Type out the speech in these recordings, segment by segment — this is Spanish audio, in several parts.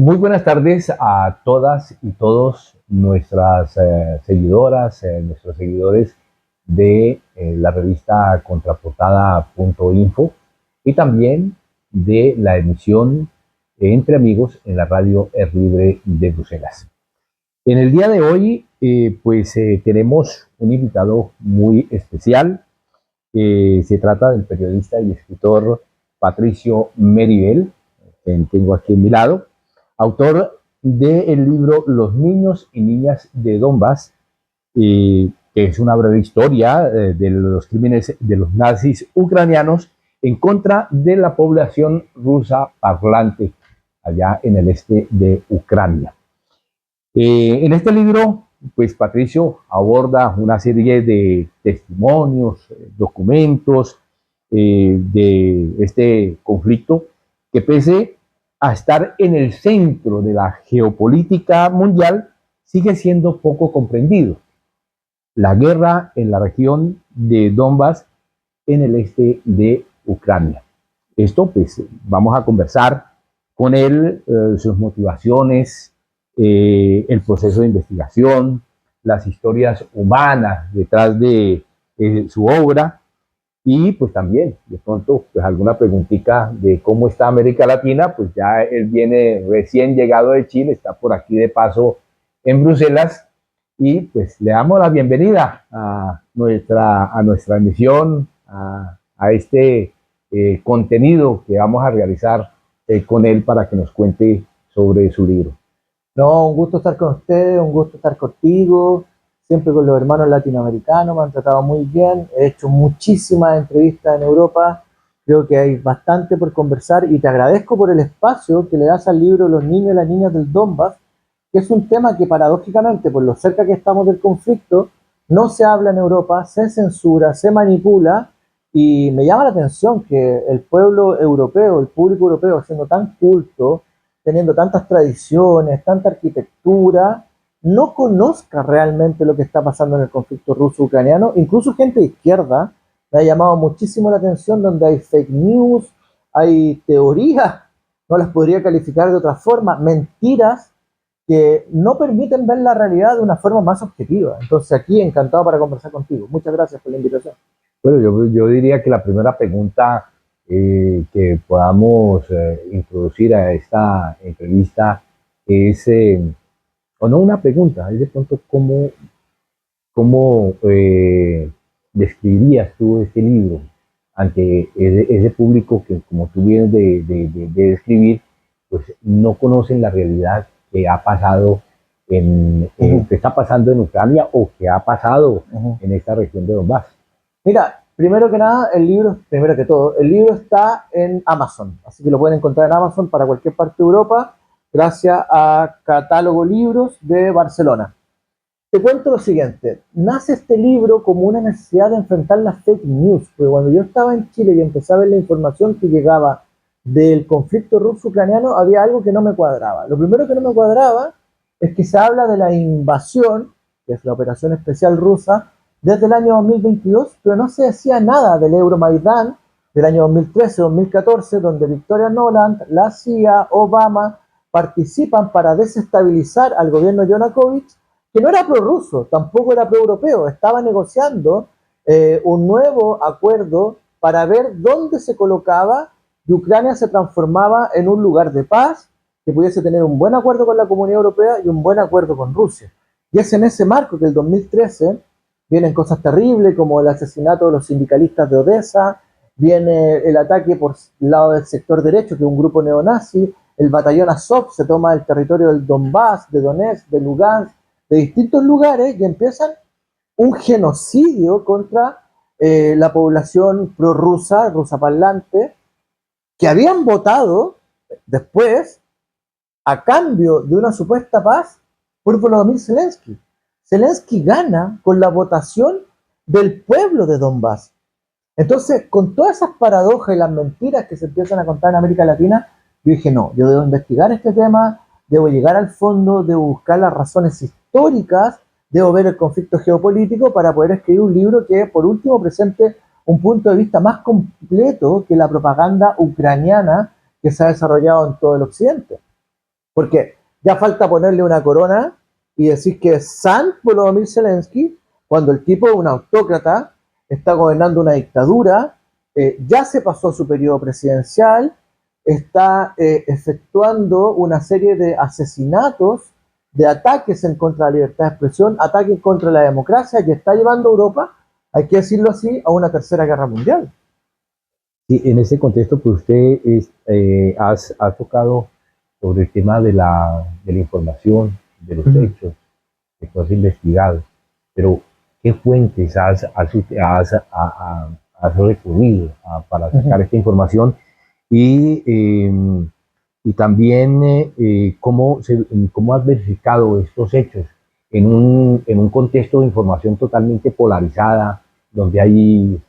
Muy buenas tardes a todas y todos nuestras seguidoras, nuestros seguidores de la revista contraportada.info y también de la emisión Entre Amigos en la radio Es Libre de Bruselas. En el día de hoy, tenemos un invitado muy especial. Se trata del periodista y escritor Patricio Meribel, quien tengo aquí a mi lado, autor del libro Los niños y niñas de Donbass, que es una breve historia de los crímenes de los nazis ucranianos en contra de la población rusa parlante allá en el este de Ucrania. En este libro, pues Patricio aborda una serie de testimonios, documentos de este conflicto que, pese a estar en el centro de la geopolítica mundial, sigue siendo poco comprendido. La guerra en la región de Donbass, en el este de Ucrania. Esto, pues, vamos a conversar con él, sus motivaciones, el proceso de investigación, las historias humanas detrás de su obra y pues también de pronto pues alguna preguntita de cómo está América Latina. Pues ya él viene recién llegado de Chile, está por aquí de paso en Bruselas y pues le damos la bienvenida a nuestra emisión, a este contenido que vamos a realizar con él para que nos cuente sobre su libro. No, un gusto estar con ustedes, un gusto estar contigo, siempre con los hermanos latinoamericanos, me han tratado muy bien, he hecho muchísimas entrevistas en Europa, creo que hay bastante por conversar y te agradezco por el espacio que le das al libro Los niños y las niñas del Donbass, que es un tema que paradójicamente, por lo cerca que estamos del conflicto, no se habla en Europa, se censura, se manipula y me llama la atención que el pueblo europeo, el público europeo, siendo tan culto, teniendo tantas tradiciones, tanta arquitectura, no conozca realmente lo que está pasando en el conflicto ruso-ucraniano. Incluso gente de izquierda me ha llamado muchísimo la atención, donde hay fake news, hay teorías, no las podría calificar de otra forma, mentiras que no permiten ver la realidad de una forma más objetiva. Entonces aquí encantado para conversar contigo. Muchas gracias por la invitación. Bueno, yo diría que la primera pregunta que podamos introducir a esta entrevista es, o no una pregunta, es de pronto cómo describirías tú este libro ante ese público que, como tú vienes de describir, pues no conocen la realidad que ha pasado que está pasando en Ucrania o que ha pasado en esta región de Donbass. Mira, primero que nada, primero que todo, el libro está en Amazon, así que lo pueden encontrar en Amazon para cualquier parte de Europa, gracias a Catálogo Libros de Barcelona. Te cuento lo siguiente, nace este libro como una necesidad de enfrentar las fake news, porque cuando yo estaba en Chile y empecé a ver la información que llegaba del conflicto ruso-ucraniano, había algo que no me cuadraba. Lo primero que no me cuadraba es que se habla de la invasión, que es la operación especial rusa, desde el año 2022, pero no se decía nada del Euromaidán del año 2013-2014, donde Victoria Nuland, la CIA, Obama participan para desestabilizar al gobierno de Yanukovych, que no era prorruso, tampoco era proeuropeo, estaba negociando un nuevo acuerdo para ver dónde se colocaba y Ucrania se transformaba en un lugar de paz, que pudiese tener un buen acuerdo con la Comunidad Europea y un buen acuerdo con Rusia. Y es en ese marco que el 2013 vienen cosas terribles como el asesinato de los sindicalistas de Odessa, viene el ataque por el lado del sector derecho, que es un grupo neonazi, el batallón Azov se toma el territorio del Donbass, de Donetsk, de Lugansk, de distintos lugares y empiezan un genocidio contra la población prorrusa, rusa parlante, que habían votado después a cambio de una supuesta paz por Volodymyr Zelensky. Zelensky gana con la votación del pueblo de Donbass. Entonces, con todas esas paradojas y las mentiras que se empiezan a contar en América Latina, yo dije, no, yo debo investigar este tema, debo llegar al fondo, debo buscar las razones históricas, debo ver el conflicto geopolítico para poder escribir un libro que, por último, presente un punto de vista más completo que la propaganda ucraniana que se ha desarrollado en todo el occidente. Porque ya falta ponerle una corona y decir que es San Volodymyr Zelensky, cuando el tipo es un autócrata, está gobernando una dictadura, ya se pasó su periodo presidencial, está efectuando una serie de asesinatos, de ataques en contra de la libertad de expresión, ataques contra la democracia, y está llevando a Europa, hay que decirlo así, a una tercera guerra mundial. Sí, en ese contexto, pues usted ha tocado sobre el tema de la información, de los hechos, que tú has investigado, pero ¿qué fuentes has recurrido para sacar esta información? Y, eh, y también cómo has verificado estos hechos en un contexto de información totalmente polarizada, donde hay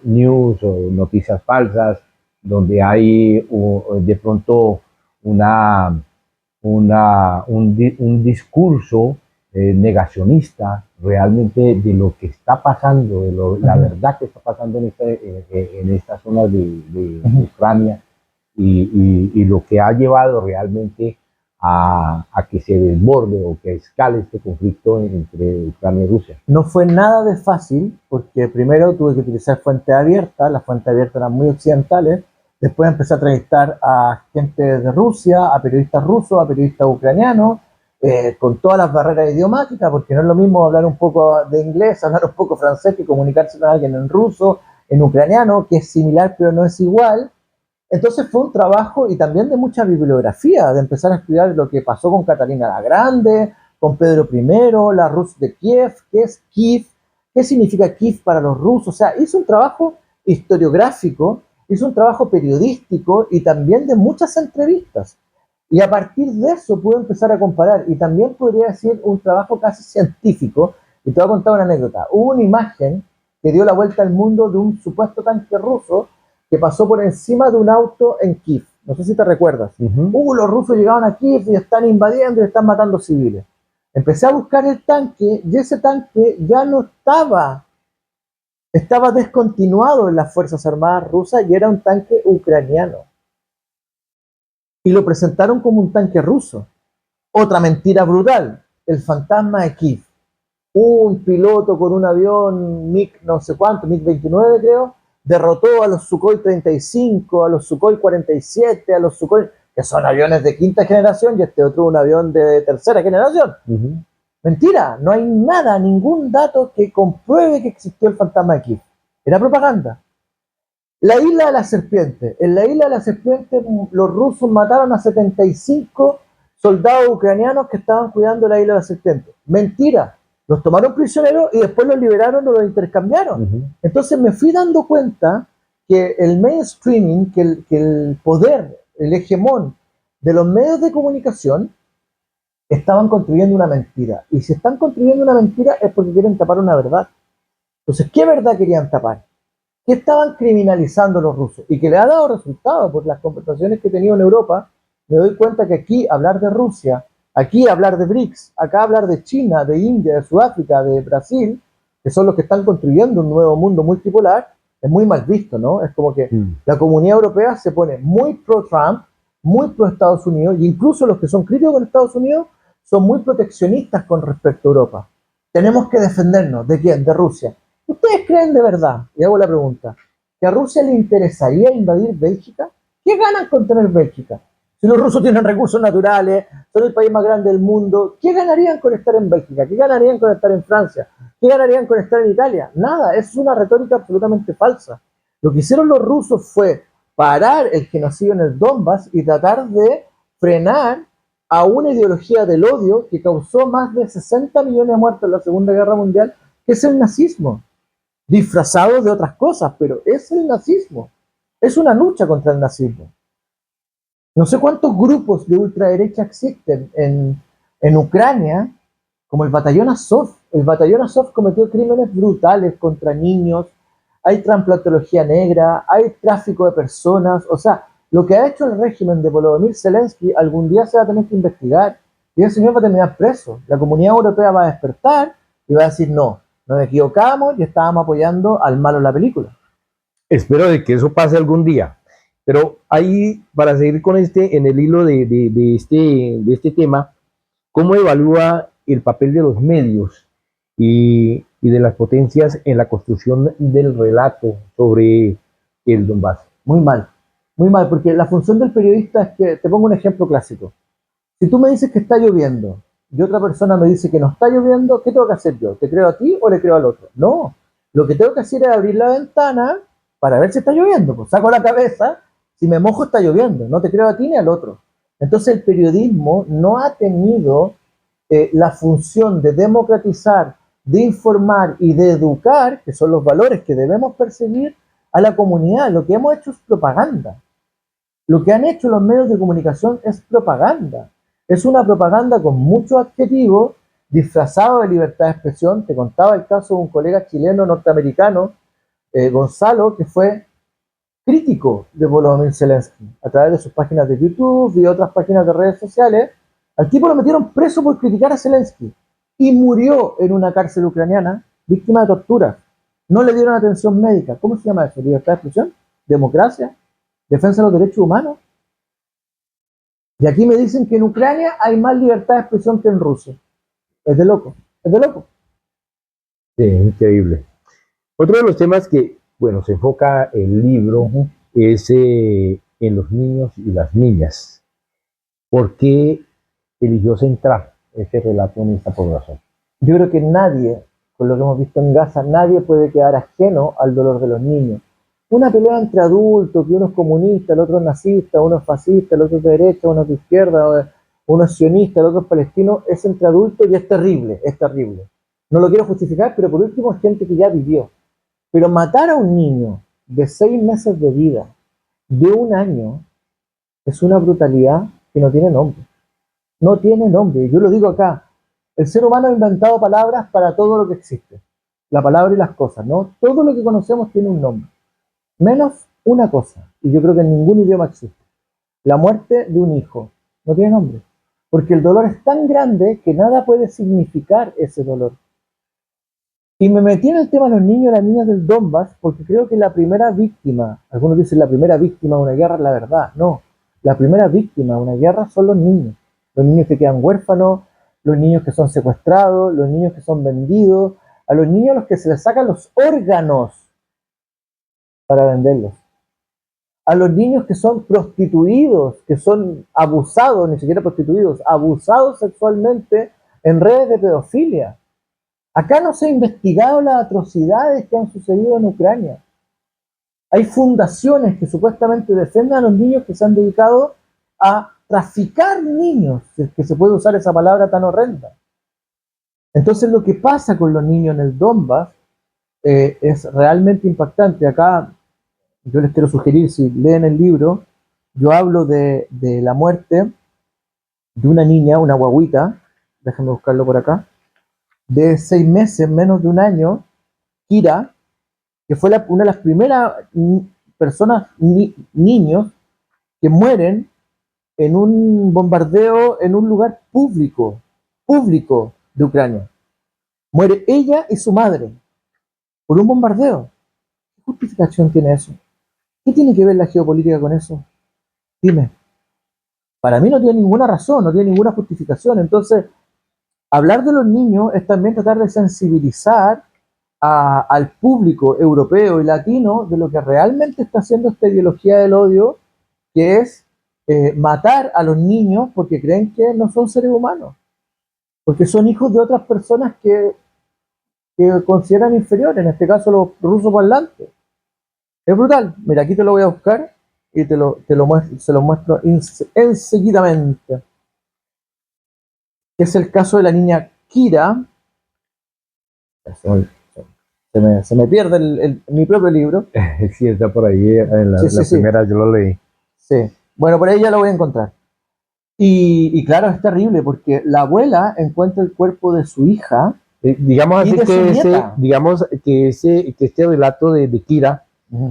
news o noticias falsas, donde hay de pronto una, un discurso negacionista realmente de lo que está pasando, la verdad que está pasando en esta zona de Ucrania y lo que ha llevado realmente a que se desborde o que escale este conflicto entre Ucrania y Rusia. No fue nada de fácil, porque primero tuve que utilizar fuentes abiertas, las fuentes abiertas eran muy occidentales, después empecé a entrevistar a gente de Rusia, a periodistas rusos, a periodistas ucranianos, con todas las barreras idiomáticas, porque no es lo mismo hablar un poco de inglés, hablar un poco francés, que comunicarse con alguien en ruso, en ucraniano, que es similar pero no es igual. Entonces fue un trabajo y también de mucha bibliografía, de empezar a estudiar lo que pasó con Catalina la Grande, con Pedro I, la Rus de Kiev, qué es Kiev, qué significa Kiev para los rusos. O sea, hizo un trabajo historiográfico, hizo un trabajo periodístico y también de muchas entrevistas. Y a partir de eso pude empezar a comparar y también podría decir un trabajo casi científico. Y te voy a contar una anécdota. Hubo una imagen que dio la vuelta al mundo de un supuesto tanque ruso que pasó por encima de un auto en Kiev. No sé si te recuerdas. Los rusos llegaron a Kiev y están invadiendo y están matando civiles. Empecé a buscar el tanque y ese tanque ya no estaba descontinuado en las Fuerzas Armadas rusas y era un tanque ucraniano. Y lo presentaron como un tanque ruso. Otra mentira brutal, el fantasma de Kiev. Un piloto con un avión MiG no sé cuánto, MiG 29 creo, derrotó a los Sukhoi 35, a los Sukhoi 47, a los Sukhoi, que son aviones de quinta generación, y este otro un avión de tercera generación. Mentira, no hay nada, ningún dato que compruebe que existió el fantasma de Kiev. Era propaganda. La isla de la serpiente. En la isla de la serpiente los rusos mataron a 75 soldados ucranianos que estaban cuidando la isla de la serpiente. Mentira. Los tomaron prisioneros y después los liberaron o los intercambiaron. Entonces me fui dando cuenta que el mainstreaming, que el poder, el hegemón de los medios de comunicación estaban construyendo una mentira. Y si están construyendo una mentira es porque quieren tapar una verdad. Entonces, ¿qué verdad querían tapar? ¿Qué estaban criminalizando los rusos? Y que le ha dado resultado por las conversaciones que he tenido en Europa. Me doy cuenta que aquí hablar de Rusia, aquí hablar de BRICS, acá hablar de China, de India, de Sudáfrica, de Brasil, que son los que están construyendo un nuevo mundo multipolar, es muy mal visto, ¿no? Es como que la comunidad europea se pone muy pro-Trump, muy pro-Estados Unidos, e incluso los que son críticos con Estados Unidos son muy proteccionistas con respecto a Europa. Tenemos que defendernos. ¿De quién? De Rusia. ¿Ustedes creen de verdad, y hago la pregunta, que a Rusia le interesaría invadir Bélgica? ¿Qué ganan con tener Bélgica? Si los rusos tienen recursos naturales, son el país más grande del mundo, ¿qué ganarían con estar en Bélgica? ¿Qué ganarían con estar en Francia? ¿Qué ganarían con estar en Italia? Nada, es una retórica absolutamente falsa. Lo que hicieron los rusos fue parar el genocidio en el Donbass y tratar de frenar a una ideología del odio que causó más de 60 millones de muertos en la Segunda Guerra Mundial, que es el nazismo, disfrazado de otras cosas, pero es el nazismo. Es una lucha contra el nazismo. No sé cuántos grupos de ultraderecha existen en Ucrania, como el Batallón Azov. El Batallón Azov cometió crímenes brutales contra niños, hay trasplantología negra, hay tráfico de personas. O sea, lo que ha hecho el régimen de Volodymyr Zelensky algún día se va a tener que investigar y el señor va a terminar preso. La comunidad europea va a despertar y va a decir, no, nos equivocamos y estábamos apoyando al malo en la película. Espero de que eso pase algún día. Pero ahí, para seguir con en el hilo de este tema, ¿cómo evalúa el papel de los medios y de las potencias en la construcción del relato sobre el Donbass? Muy mal, porque la función del periodista es que, te pongo un ejemplo clásico. Si tú me dices que está lloviendo y otra persona me dice que no está lloviendo, ¿qué tengo que hacer yo? ¿Te creo a ti o le creo al otro? No, lo que tengo que hacer es abrir la ventana para ver si está lloviendo. Pues saco la cabeza, si me mojo está lloviendo, no te creo a ti ni al otro. Entonces el periodismo no ha tenido la función de democratizar, de informar y de educar, que son los valores que debemos perseguir a la comunidad. Lo que hemos hecho es propaganda. Lo que han hecho los medios de comunicación es propaganda. Es una propaganda con muchos adjetivos disfrazado de libertad de expresión. Te contaba el caso de un colega chileno norteamericano, Gonzalo, que fue crítico de Volodymyr Zelensky a través de sus páginas de YouTube y otras páginas de redes sociales. Al tipo lo metieron preso por criticar a Zelensky y murió en una cárcel ucraniana víctima de tortura. No le dieron atención médica. ¿Cómo se llama eso? ¿Libertad de expresión? ¿Democracia? ¿Defensa de los derechos humanos? Y aquí me dicen que en Ucrania hay más libertad de expresión que en Rusia. Es de loco, es de loco. Sí, increíble. Otro de los temas que, bueno, se enfoca el libro es en los niños y las niñas. ¿Por qué eligió centrar este relato en esta población? Yo creo que nadie, con lo que hemos visto en Gaza, nadie puede quedar ajeno al dolor de los niños. Una pelea entre adultos, que uno es comunista, el otro es nazista, uno es fascista, el otro es de derecha, uno es de izquierda, uno es sionista, el otro es palestino, es entre adultos y es terrible, es terrible. No lo quiero justificar, pero por último es gente que ya vivió. Pero matar a un niño de 6 meses de vida, de 1 año, es una brutalidad que no tiene nombre. No tiene nombre. Yo lo digo acá. El ser humano ha inventado palabras para todo lo que existe. La palabra y las cosas, ¿no? Todo lo que conocemos tiene un nombre. Menos una cosa. Y yo creo que en ningún idioma existe. La muerte de un hijo. No tiene nombre. Porque el dolor es tan grande que nada puede significar ese dolor. Y me metí en el tema de los niños y las niñas del Donbass porque creo que la primera víctima, algunos dicen la primera víctima de una guerra es la verdad. No. La primera víctima de una guerra son los niños. Los niños que quedan huérfanos, los niños que son secuestrados, los niños que son vendidos, a los niños a los que se les sacan los órganos para venderlos, a los niños que son prostituidos, que son abusados, ni siquiera prostituidos, abusados sexualmente en redes de pedofilia. Acá no se han investigado las atrocidades que han sucedido en Ucrania. Hay fundaciones que supuestamente defienden a los niños que se han dedicado a traficar niños, si es que se puede usar esa palabra tan horrenda. Entonces lo que pasa con los niños en el Donbass es realmente impactante. Acá yo les quiero sugerir, si leen el libro, yo hablo de la muerte de una niña, una guaguita, déjenme buscarlo por acá, de 6 meses, menos de 1 año, Kira, que fue una de las primeras personas, niños, que mueren en un bombardeo en un lugar público de Ucrania. Muere ella y su madre por un bombardeo. ¿Qué justificación tiene eso? ¿Qué tiene que ver la geopolítica con eso? Dime. Para mí no tiene ninguna razón, no tiene ninguna justificación. Entonces, hablar de los niños es también tratar de sensibilizar al público europeo y latino de lo que realmente está haciendo esta ideología del odio, que es matar a los niños porque creen que no son seres humanos, porque son hijos de otras personas que consideran inferiores, en este caso los rusos parlantes. Es brutal. Mira, aquí te lo voy a buscar y se lo muestro enseguidamente. Es el caso de la niña Kira. Se me pierde mi propio libro. Sí, está por ahí en la primera, yo lo leí. Sí, bueno, por ahí ya lo voy a encontrar. Y claro, es terrible porque la abuela encuentra el cuerpo de su hija. Digamos así que este relato de Kira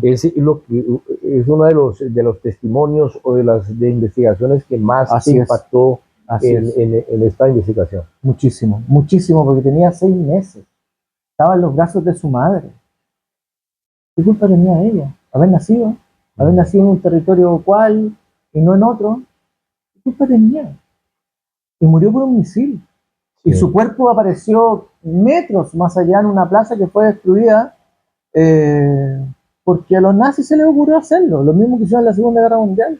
es uno de los testimonios o de investigaciones que más impactó en esta investigación. Muchísimo, muchísimo, porque tenía 6 meses. Estaba en los brazos de su madre. ¿Qué culpa tenía ella? Haber nacido. haber nacido en un territorio cual y no en otro, ¿qué culpa tenía? Y murió por un misil. Y Sí. su cuerpo apareció metros más allá en una plaza que fue destruida eh, porque a los nazis se les ocurrió hacerlo, lo mismo que hicieron en la Segunda Guerra Mundial.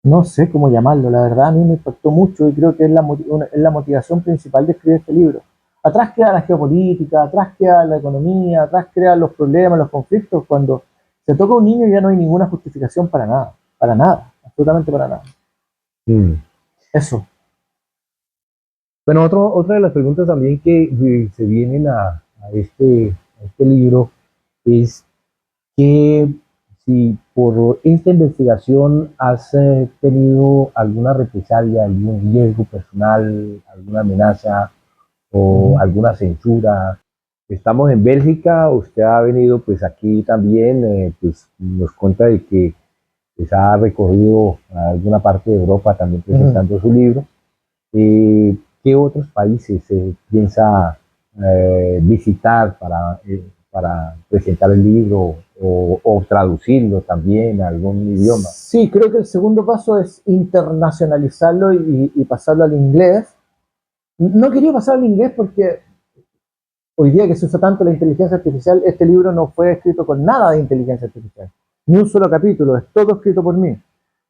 No sé cómo llamarlo, la verdad a mí me impactó mucho y creo que es es la motivación principal de escribir este libro. Atrás queda la geopolítica, atrás queda la economía, atrás quedan los problemas, los conflictos. Cuando se toca a un niño ya no hay ninguna justificación para nada, absolutamente para nada. Mm. Eso. Bueno, otra de las preguntas también que se vienen a este libro es que si por esta investigación has tenido alguna represalia, algún riesgo personal, alguna amenaza o alguna censura. Estamos en Bélgica, usted ha venido pues aquí también, pues nos cuenta de que pues, ha recorrido a alguna parte de Europa también presentando su libro. ¿Qué otros países piensa visitar para presentar el libro o traducirlo también a algún idioma? Sí, creo que el segundo paso es internacionalizarlo y pasarlo al inglés. No quería pasarlo al inglés porque hoy día que se usa tanto la inteligencia artificial, este libro no fue escrito con nada de inteligencia artificial. Ni un solo capítulo, es todo escrito por mí.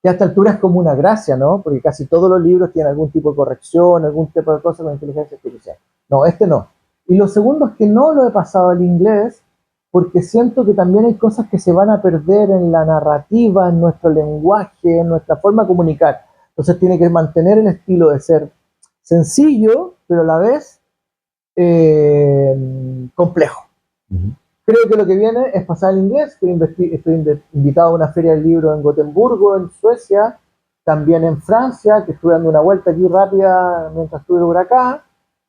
Y a esta altura es como una gracia, ¿no? Porque casi todos los libros tienen algún tipo de corrección, algún tipo de cosa con inteligencia artificial. No, este no. Y lo segundo es que no lo he pasado al inglés porque siento que también hay cosas que se van a perder en la narrativa, en nuestro lenguaje, en nuestra forma de comunicar. Entonces tiene que mantener el estilo de ser sencillo, pero a la vez complejo. Ujú. Creo que lo que viene es pasar al inglés. Estoy invitado a una feria del libro en Gotemburgo, en Suecia, también en Francia, que estuve dando una vuelta aquí rápida mientras estuve por acá.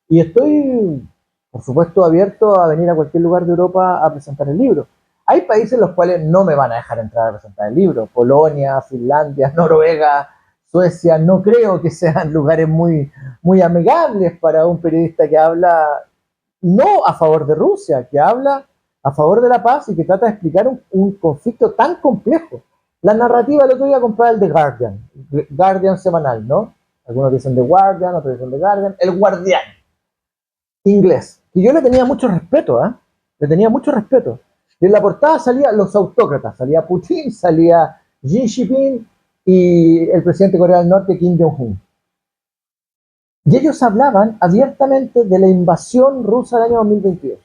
Y estoy, por supuesto, abierto a venir a cualquier lugar de Europa a presentar el libro. Hay países en los cuales no me van a dejar entrar a presentar el libro. Polonia, Finlandia, Noruega, Suecia, no creo que sean lugares muy amigables para un periodista que habla no a favor de Rusia, que habla a favor de la paz y que trata de explicar un conflicto tan complejo. La narrativa, el otro día compré el The Guardian, Guardian semanal, ¿no? Algunos dicen The Guardian, otros dicen The Guardian, el Guardián, inglés. Y yo le tenía mucho respeto, ¿eh? Le tenía mucho respeto. Y en la portada salían los autócratas, salía Putin, salía Xi Jinping y el presidente de Corea del Norte, Kim Jong-un. Y ellos hablaban abiertamente de la invasión rusa del año 2022.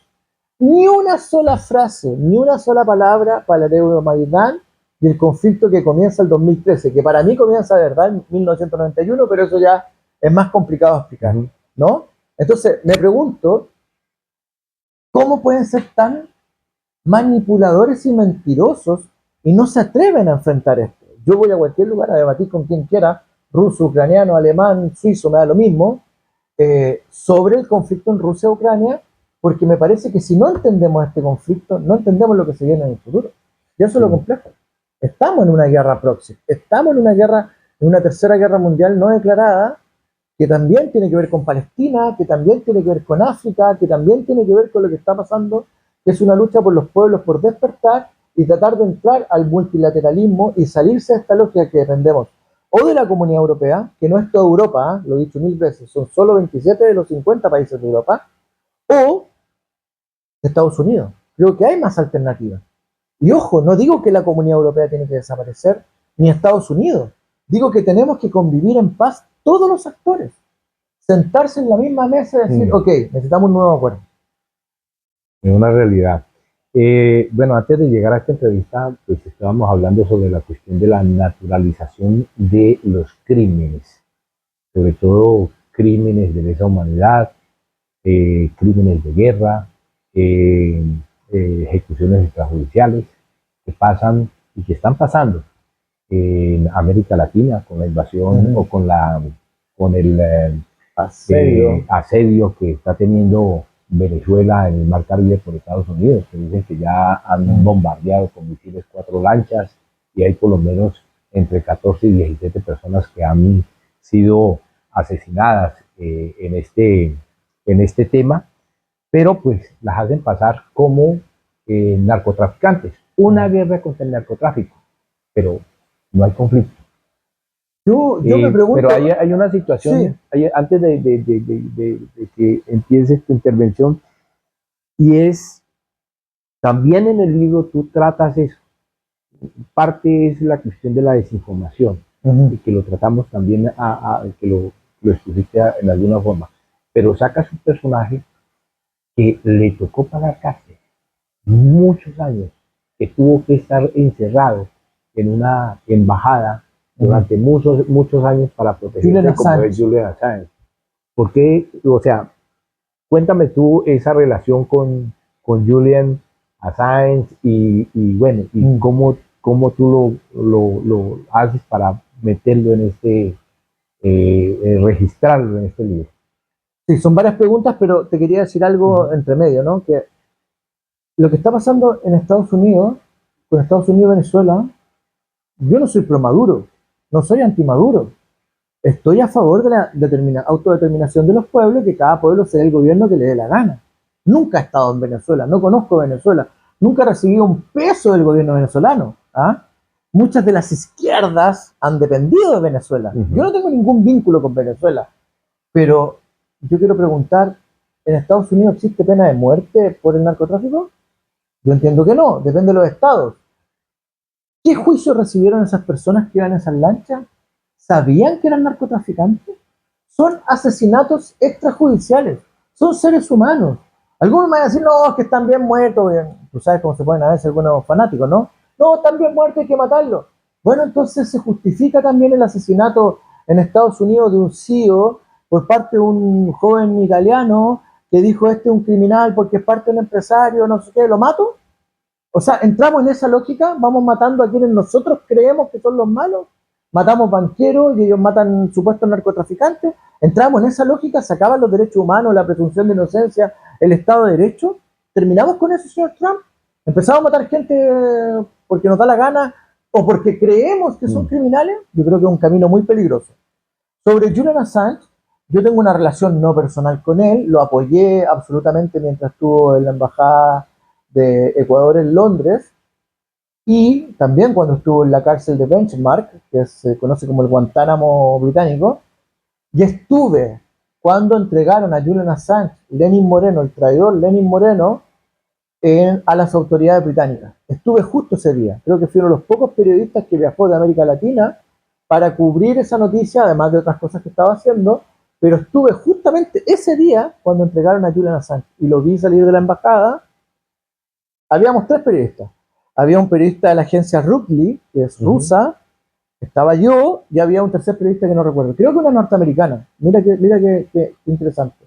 Ni una sola frase, ni una sola palabra para el Euromaidán y el conflicto que comienza el 2013, que para mí comienza de verdad en 1991, pero eso ya es más complicado de explicar, ¿no? Entonces, me pregunto, ¿cómo pueden ser tan manipuladores y mentirosos y no se atreven a enfrentar esto? Yo voy a cualquier lugar a debatir con quien quiera, ruso, ucraniano, alemán, suizo, me da lo mismo, sobre el conflicto en Rusia-Ucrania, porque me parece que si no entendemos este conflicto, no entendemos lo que se viene en el futuro. Y eso es lo complejo. Estamos en una guerra próxima, estamos en una guerra, en una tercera guerra mundial no declarada, que también tiene que ver con Palestina, que también tiene que ver con África, que también tiene que ver con lo que está pasando, que es una lucha por los pueblos por despertar y tratar de entrar al multilateralismo y salirse de esta lógica que dependemos o de la Comunidad Europea, que no es toda Europa, lo he dicho mil veces, son solo 27 de los 50 países de Europa, o de Estados Unidos. Creo que hay más alternativas. Y ojo, no digo que la Comunidad Europea tiene que desaparecer, ni Estados Unidos. Digo que tenemos que convivir en paz todos los actores. Sentarse en la misma mesa y decir, ok, necesitamos un nuevo acuerdo. Es una realidad. Bueno, antes de llegar a esta entrevista, pues estábamos hablando sobre la cuestión de la naturalización de los crímenes, sobre todo crímenes de lesa humanidad, crímenes de guerra, eh, ejecuciones extrajudiciales que pasan y que están pasando en América Latina con la invasión o con el asedio que está teniendo Venezuela en el Mar Caribe por Estados Unidos, que dicen que ya han bombardeado con misiles 4 lanchas y hay por lo menos entre 14 y 17 personas que han sido asesinadas en este tema, pero pues las hacen pasar como narcotraficantes. una guerra contra el narcotráfico, pero no hay conflicto. Yo me pregunto... Pero hay una situación, antes de que empieces tu intervención, y es, también en el libro tú tratas eso. Parte es la cuestión de la desinformación, y que lo tratamos también, que lo expusiste en alguna forma. Pero sacas un personaje que le tocó pagar cárcel muchos años, que tuvo que estar encerrado en una embajada durante muchos años para protegerse, como es Julian Assange. ¿Por qué? O sea, cuéntame tú esa relación con Julian Assange y bueno, y cómo tú lo haces para meterlo en registrarlo en este libro. Sí, son varias preguntas, pero te quería decir algo entre medio, ¿no? Que lo que está pasando en Estados Unidos, con Estados Unidos y Venezuela, yo no soy pro Maduro, no soy anti Maduro. Estoy a favor de la autodeterminación de los pueblos, que cada pueblo sea el gobierno que le dé la gana. Nunca he estado en Venezuela, no conozco Venezuela, nunca he recibido un peso del gobierno venezolano. Muchas de las izquierdas han dependido de Venezuela. Yo no tengo ningún vínculo con Venezuela, pero yo quiero preguntar, ¿en Estados Unidos existe pena de muerte por el narcotráfico? Yo entiendo que no, depende de los estados. ¿Qué juicio recibieron esas personas que iban en esas lanchas? ¿Sabían que eran narcotraficantes? Son asesinatos extrajudiciales, son seres humanos. Algunos me van a decir, no, es que están bien muertos. Tú sabes cómo se ponen a veces algunos fanáticos, ¿no? No, están bien muertos, hay que matarlos. Bueno, entonces se justifica también el asesinato en Estados Unidos de un CEO por parte de un joven italiano que dijo, este es un criminal porque es parte de un empresario, no sé qué, ¿lo mato? O sea, entramos en esa lógica, vamos matando a quienes nosotros creemos que son los malos, matamos banqueros y ellos matan supuestos narcotraficantes, entramos en esa lógica, se acaban los derechos humanos, la presunción de inocencia, el Estado de Derecho, terminamos con eso, señor Trump, empezamos a matar gente porque nos da la gana o porque creemos que son criminales. Yo creo que es un camino muy peligroso. Sobre Julian Assange, yo tengo una relación no personal con él, lo apoyé absolutamente mientras estuvo en la embajada de Ecuador en Londres y también cuando estuvo en la cárcel de Benchmark, que se conoce como el Guantánamo británico, y estuve cuando entregaron a Julian Assange, Lenin Moreno, el traidor Lenin Moreno, a las autoridades británicas. Estuve justo ese día, creo que fui uno de los pocos periodistas que viajó de América Latina para cubrir esa noticia, además de otras cosas que estaba haciendo, pero estuve justamente ese día cuando entregaron a Julian Assange y lo vi salir de la embajada. Habíamos 3 periodistas. Había un periodista de la agencia Rukli, que es rusa, estaba yo, y había un tercer periodista que no recuerdo. Creo que una norteamericana. Mira qué interesante.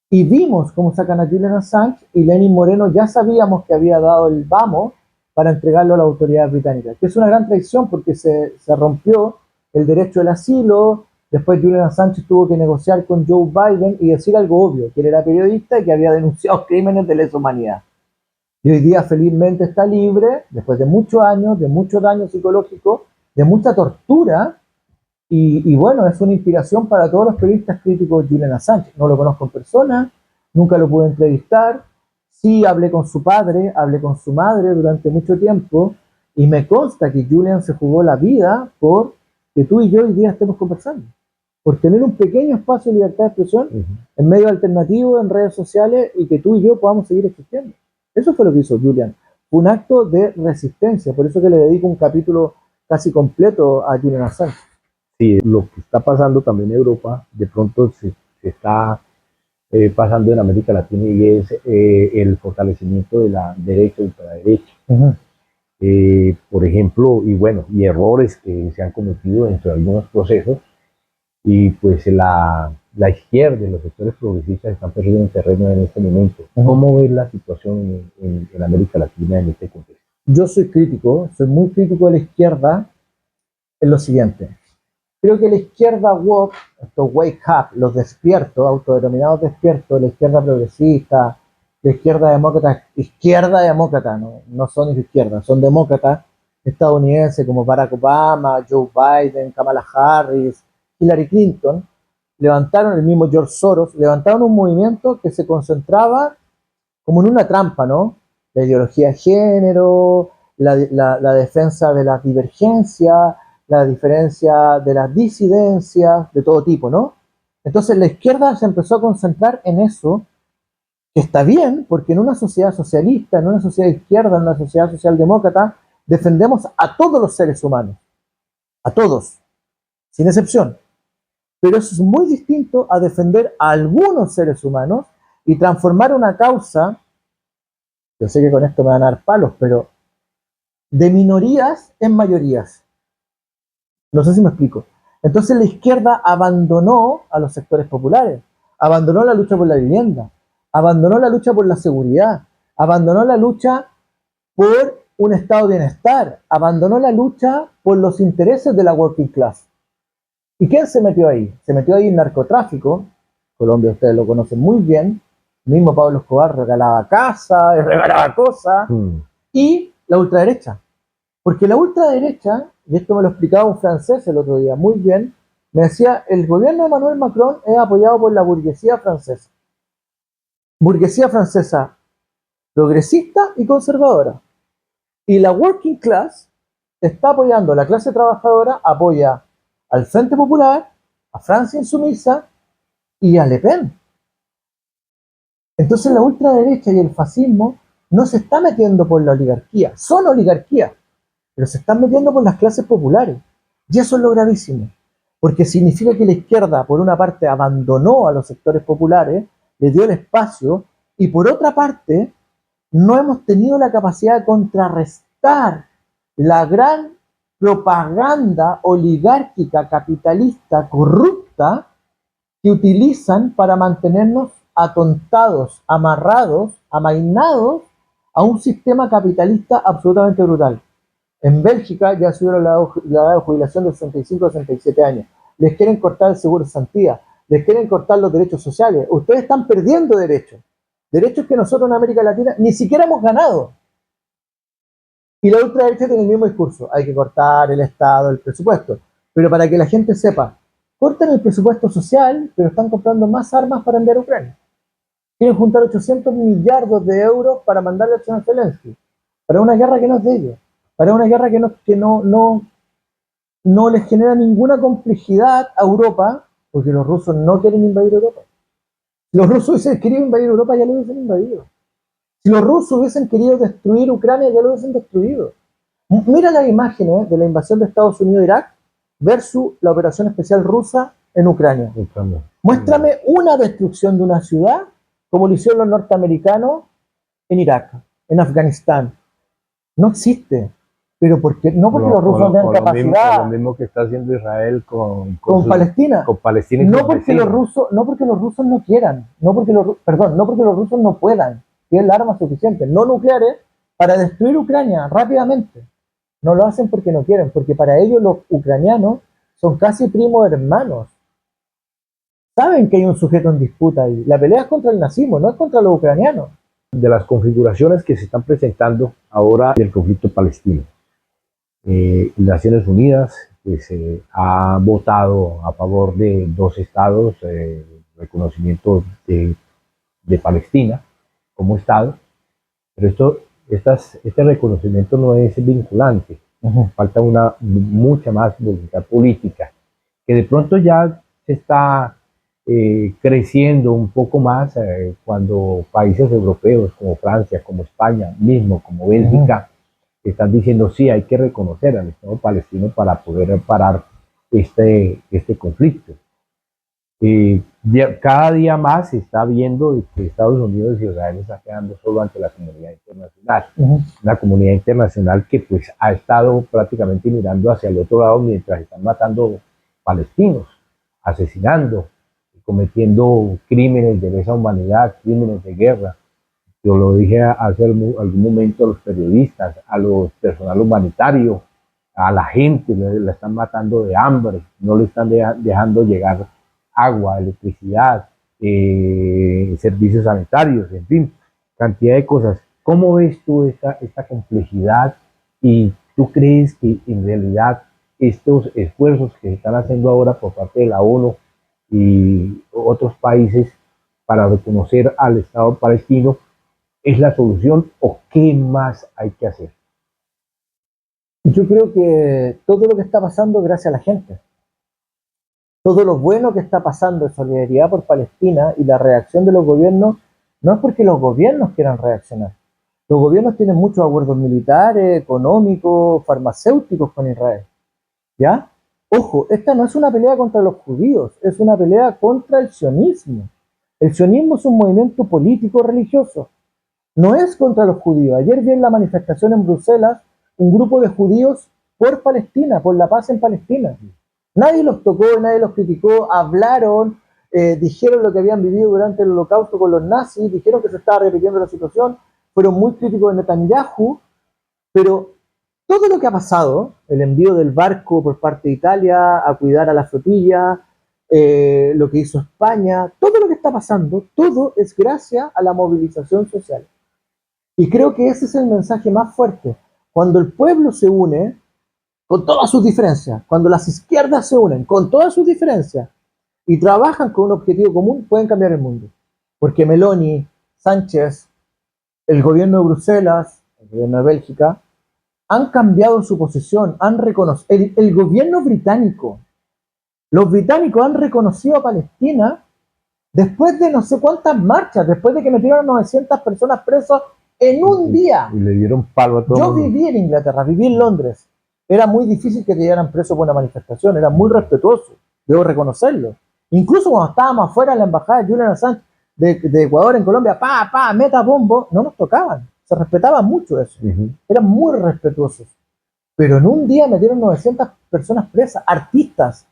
Y vimos cómo sacan a Julian Assange y Lenin Moreno ya sabíamos que había dado el vamos para entregarlo a las autoridades británicas. Que es una gran traición porque se rompió el derecho al asilo. Después Julian Assange tuvo que negociar con Joe Biden y decir algo obvio, que él era periodista y que había denunciado crímenes de lesa humanidad. Y hoy día felizmente está libre, después de muchos años, de mucho daño psicológico, de mucha tortura, y bueno, es una inspiración para todos los periodistas críticos de Julian Assange. No lo conozco en persona, nunca lo pude entrevistar, sí hablé con su padre, hablé con su madre durante mucho tiempo, y me consta que Julian se jugó la vida por que tú y yo hoy día estemos conversando, por tener un pequeño espacio de libertad de expresión en medios alternativos, en redes sociales, y que tú y yo podamos seguir existiendo. Eso fue lo que hizo Julian. Fue un acto de resistencia. Por eso que le dedico un capítulo casi completo a Julian Assange. Sí, lo que está pasando también en Europa, de pronto se está pasando en América Latina y es el fortalecimiento de la derecha y ultraderecha. Por ejemplo, y bueno, y errores que se han cometido dentro de algunos procesos, y pues la izquierda y los sectores progresistas están perdiendo terreno en este momento. ¿Cómo ves la situación en América Latina en este contexto? Yo soy crítico, soy muy crítico de la izquierda en lo siguiente. Creo que la izquierda woke, estos wake up, los despiertos, autodenominados despiertos, la izquierda progresista, la izquierda demócrata, no son izquierda, son demócratas estadounidenses como Barack Obama, Joe Biden, Kamala Harris, Hillary Clinton, levantaron, el mismo George Soros, levantaron un movimiento que se concentraba como en una trampa, ¿no? La ideología de género, la defensa de las divergencias, la diferencia de las disidencias, de todo tipo, ¿no? Entonces la izquierda se empezó a concentrar en eso, que está bien, porque en una sociedad socialista, en una sociedad izquierda, en una sociedad socialdemócrata, defendemos a todos los seres humanos, a todos, sin excepción. Pero eso es muy distinto a defender a algunos seres humanos y transformar una causa, yo sé que con esto me van a dar palos, pero de minorías en mayorías. No sé si me explico. Entonces la izquierda abandonó a los sectores populares, abandonó la lucha por la vivienda, abandonó la lucha por la seguridad, abandonó la lucha por un estado de bienestar, abandonó la lucha por los intereses de la working class. ¿Y quién se metió ahí? Se metió ahí el narcotráfico. Colombia ustedes lo conocen muy bien. El mismo Pablo Escobar regalaba casa, regalaba cosas. Y la ultraderecha. Porque la ultraderecha, y esto me lo explicaba un francés el otro día muy bien, me decía, el gobierno de Emmanuel Macron es apoyado por la burguesía francesa. Burguesía francesa progresista y conservadora. Y la working class está apoyando, la clase trabajadora apoya al Frente Popular, a Francia Insumisa y a Le Pen. Entonces la ultraderecha y el fascismo no se está metiendo por la oligarquía, son oligarquía, pero se están metiendo por las clases populares. Y eso es lo gravísimo, porque significa que la izquierda, por una parte, abandonó a los sectores populares, les dio el espacio, y por otra parte, no hemos tenido la capacidad de contrarrestar la gran propaganda oligárquica, capitalista, corrupta, que utilizan para mantenernos atontados, amarrados, amainados a un sistema capitalista absolutamente brutal. En Bélgica ya subieron la edad de jubilación de 65 a 67 años. Les quieren cortar el seguro de santidad, les quieren cortar los derechos sociales. Ustedes están perdiendo derechos. Derechos que nosotros en América Latina ni siquiera hemos ganado. Y la ultraderecha tiene el mismo discurso. Hay que cortar el Estado, el presupuesto. Pero para que la gente sepa, cortan el presupuesto social, pero están comprando más armas para enviar a Ucrania. Quieren juntar 800 millardos de euros para mandarle a Zelensky. Para una guerra que no es de ellos. Para una guerra que no les genera ninguna complejidad a Europa, porque los rusos no quieren invadir Europa. Si los rusos hubiesen querido invadir Europa, ya lo hubiesen invadido. Si los rusos hubiesen querido destruir Ucrania, ya lo hubiesen destruido. Mira las imágenes de la invasión de Estados Unidos a Irak versus la operación especial rusa en Ucrania. Muéstrame una destrucción de una ciudad como lo hicieron los norteamericanos en Irak, en Afganistán. No existe. Pero no porque los rusos no tengan capacidad. Lo mismo que está haciendo Israel con Palestina. Con Palestina y no porque los rusos no quieran, no porque los rusos no puedan, tienen las armas suficientes, no nucleares, para destruir Ucrania rápidamente. No lo hacen porque no quieren, porque para ellos los ucranianos son casi primos hermanos. Saben que hay un sujeto en disputa ahí. La pelea es contra el nazismo, no es contra los ucranianos. De las configuraciones que se están presentando ahora del conflicto palestino. Naciones Unidas pues, ha votado a favor de dos estados, reconocimiento de Palestina como estado, pero este reconocimiento no es vinculante. Falta mucha más voluntad política, que de pronto ya se está creciendo un poco más cuando países europeos como Francia, como España, mismo como Bélgica, están diciendo sí, hay que reconocer al Estado palestino para poder parar este conflicto. Cada día más se está viendo que Estados Unidos y Israel están quedando solo ante la comunidad internacional. Una comunidad internacional que pues ha estado prácticamente mirando hacia el otro lado mientras están matando palestinos, asesinando, cometiendo crímenes de lesa humanidad, crímenes de guerra. Yo lo dije hace algún momento a los periodistas, a los personal humanitario, a la gente, la están matando de hambre, no le están dejando llegar agua, electricidad, servicios sanitarios, en fin, cantidad de cosas. ¿Cómo ves tú esta complejidad y tú crees que en realidad estos esfuerzos que se están haciendo ahora por parte de la ONU y otros países para reconocer al Estado palestino es la solución o qué más hay que hacer? Yo creo que todo lo que está pasando es gracias a la gente. Todo lo bueno que está pasando en solidaridad por Palestina y la reacción de los gobiernos no es porque los gobiernos quieran reaccionar. Los gobiernos tienen muchos acuerdos militares, económicos, farmacéuticos con Israel. ¿Ya? Ojo, esta no es una pelea contra los judíos, es una pelea contra el sionismo. El sionismo es un movimiento político religioso, no es contra los judíos. Ayer vi en la manifestación en Bruselas un grupo de judíos por Palestina, por la paz en Palestina. Nadie los tocó, nadie los criticó, hablaron, dijeron lo que habían vivido durante el holocausto con los nazis, dijeron que se estaba repitiendo la situación, fueron muy críticos de Netanyahu, pero todo lo que ha pasado, el envío del barco por parte de Italia a cuidar a la flotilla, lo que hizo España, todo lo que está pasando, todo es gracias a la movilización social. Y creo que ese es el mensaje más fuerte. Cuando el pueblo se une con todas sus diferencias, cuando las izquierdas se unen con todas sus diferencias y trabajan con un objetivo común, pueden cambiar el mundo. Porque Meloni, Sánchez, el gobierno de Bruselas, el gobierno de Bélgica, han cambiado su posición, han reconocido, el gobierno británico, los británicos han reconocido a Palestina después de no sé cuántas marchas, después de que metieron a 900 personas presas en un día. Y le dieron palo a todo. Yo viví en Inglaterra, viví en Londres. Era muy difícil que te llevaran preso por una manifestación, era muy respetuoso, debo reconocerlo. Incluso cuando estábamos afuera de la embajada de Julian Assange de Ecuador en Colombia, meta bombo, no nos tocaban. Se respetaba mucho eso. Eran muy respetuosos. Pero en un día metieron 900 personas presas, artistas.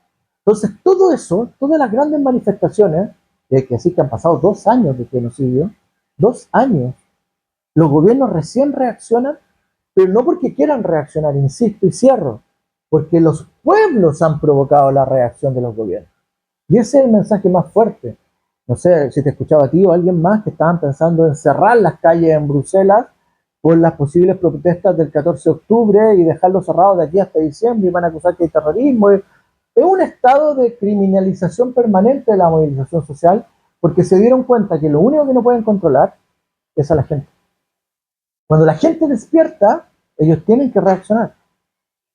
Entonces, todo eso, todas las grandes manifestaciones, que así que han pasado 2 años de genocidio, 2 años, los gobiernos recién reaccionan, pero no porque quieran reaccionar, insisto y cierro, porque los pueblos han provocado la reacción de los gobiernos. Y ese es el mensaje más fuerte. No sé si te escuchaba a ti o a alguien más que estaban pensando en cerrar las calles en Bruselas por las posibles protestas del 14 de octubre y dejarlo cerrado de aquí hasta diciembre y van a acusar que hay terrorismo. Es un estado de criminalización permanente de la movilización social porque se dieron cuenta que lo único que no pueden controlar es a la gente. Cuando la gente despierta, ellos tienen que reaccionar,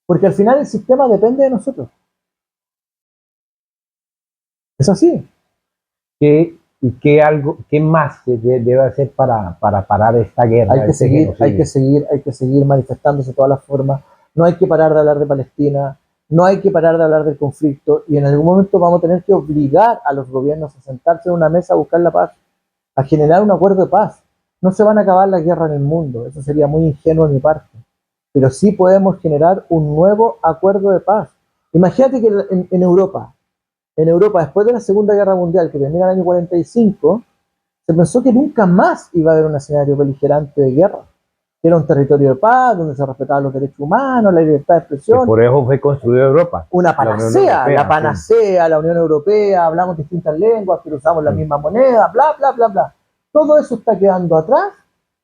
porque al final el sistema depende de nosotros. Es así. ¿Qué más se debe hacer para parar esta guerra? Hay que seguir manifestándose de todas las formas. No hay que parar de hablar de Palestina, no hay que parar de hablar del conflicto, y en algún momento vamos a tener que obligar a los gobiernos a sentarse en una mesa a buscar la paz, a generar un acuerdo de paz. No se van a acabar las guerras en el mundo, eso sería muy ingenuo de mi parte, pero sí podemos generar un nuevo acuerdo de paz. Imagínate que en Europa, después de la Segunda Guerra Mundial, que termina en el año 45, se pensó que nunca más iba a haber un escenario beligerante de guerra, que era un territorio de paz, donde se respetaban los derechos humanos, la libertad de expresión. Que por eso fue construida Europa. Una panacea, la panacea, la Unión Europea, hablamos distintas lenguas, pero usamos la misma moneda, bla, bla, bla, bla. Todo eso está quedando atrás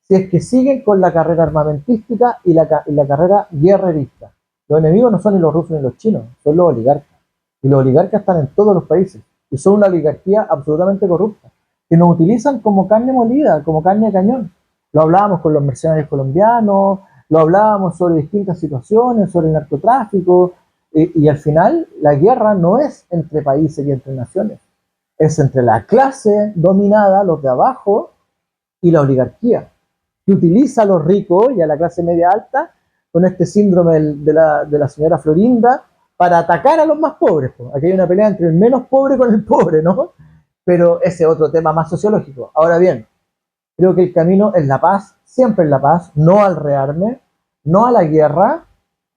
si es que siguen con la carrera armamentística y la carrera guerrerista. Los enemigos no son ni los rusos ni los chinos, son los oligarcas. Y los oligarcas están en todos los países. Y son una oligarquía absolutamente corrupta, que nos utilizan como carne molida, como carne de cañón. Lo hablábamos con los mercenarios colombianos, lo hablábamos sobre distintas situaciones, sobre el narcotráfico, y al final la guerra no es entre países y entre naciones, es entre la clase dominada, los de abajo, y la oligarquía, que utiliza a los ricos y a la clase media alta con este síndrome de la señora Florinda para atacar a los más pobres. Aquí hay una pelea entre el menos pobre con el pobre, ¿no? Pero ese es otro tema más sociológico. Ahora bien, creo que el camino es la paz, siempre es la paz, no al rearme, no a la guerra,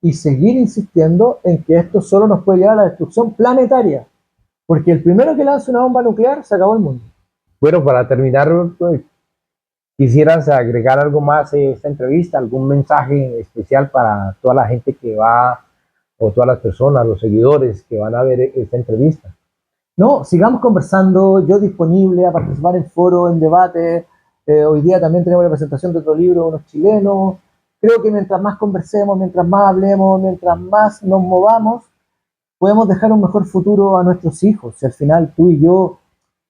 y seguir insistiendo en que esto solo nos puede llevar a la destrucción planetaria. Porque el primero que lanza una bomba nuclear, se acabó el mundo. Bueno, para terminar, pues, ¿quisieras agregar algo más a esta entrevista? ¿Algún mensaje especial para toda la gente que va, o todas las personas, los seguidores que van a ver esta entrevista? No, sigamos conversando, yo disponible a participar en foros, en debates. Hoy día también tenemos la presentación de otro libro, unos chilenos. Creo que mientras más conversemos, mientras más hablemos, mientras más nos movamos, podemos dejar un mejor futuro a nuestros hijos. Si al final tú y yo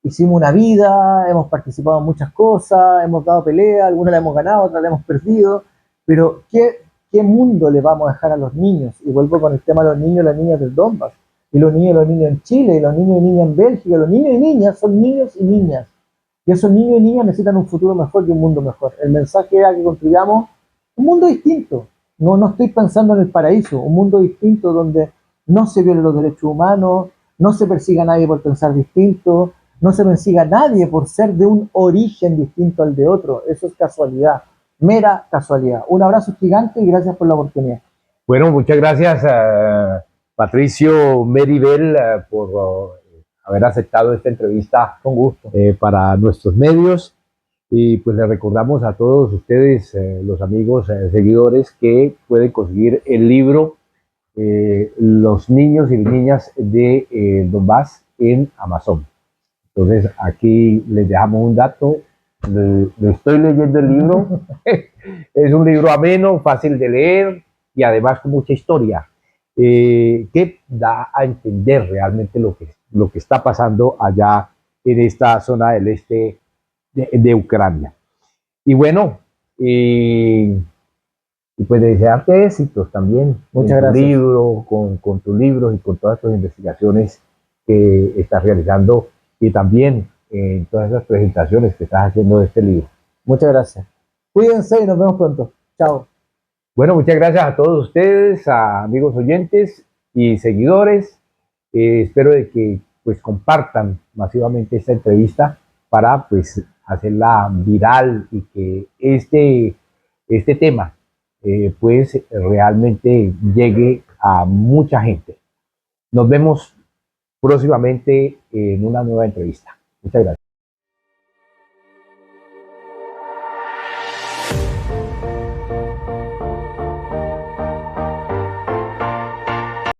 hicimos una vida, hemos participado en muchas cosas, hemos dado pelea, algunas la hemos ganado, otras la hemos perdido, pero ¿qué ¿qué mundo le vamos a dejar a los niños? Y vuelvo con el tema de los niños y las niñas del Donbass, y los niños en Chile, y los niños y niñas en Bélgica. Los niños y niñas son niños y niñas. Y esos niños y niñas necesitan un futuro mejor y un mundo mejor. El mensaje era que construyamos un mundo distinto. No estoy pensando en el paraíso, un mundo distinto donde no se violen los derechos humanos, no se persiga a nadie por pensar distinto, no se persiga a nadie por ser de un origen distinto al de otro. Eso es casualidad, mera casualidad. Un abrazo gigante y gracias por la oportunidad. Bueno, muchas gracias a Patricio Meribel por haber aceptado esta entrevista Con gusto. Para nuestros medios. Y pues les recordamos a todos ustedes, los amigos, seguidores, que pueden conseguir el libro Los niños y niñas de Donbass en Amazon. Entonces aquí les dejamos un dato. Le estoy leyendo el libro. Es un libro ameno, fácil de leer y además con mucha historia, que da a entender realmente lo que está pasando allá en esta zona del este de Ucrania. Y bueno, y pues desearte éxitos también. Muchas gracias. Libro, con tus libros y con todas tus investigaciones que estás realizando y también en todas esas presentaciones que estás haciendo de este libro. Muchas gracias. Cuídense y nos vemos pronto. Chao. Bueno, muchas gracias a todos ustedes, a amigos oyentes y seguidores. Espero de que pues compartan masivamente esta entrevista para pues hacerla viral y que este tema pues realmente llegue a mucha gente. Nos vemos próximamente en una nueva entrevista. Muchas gracias.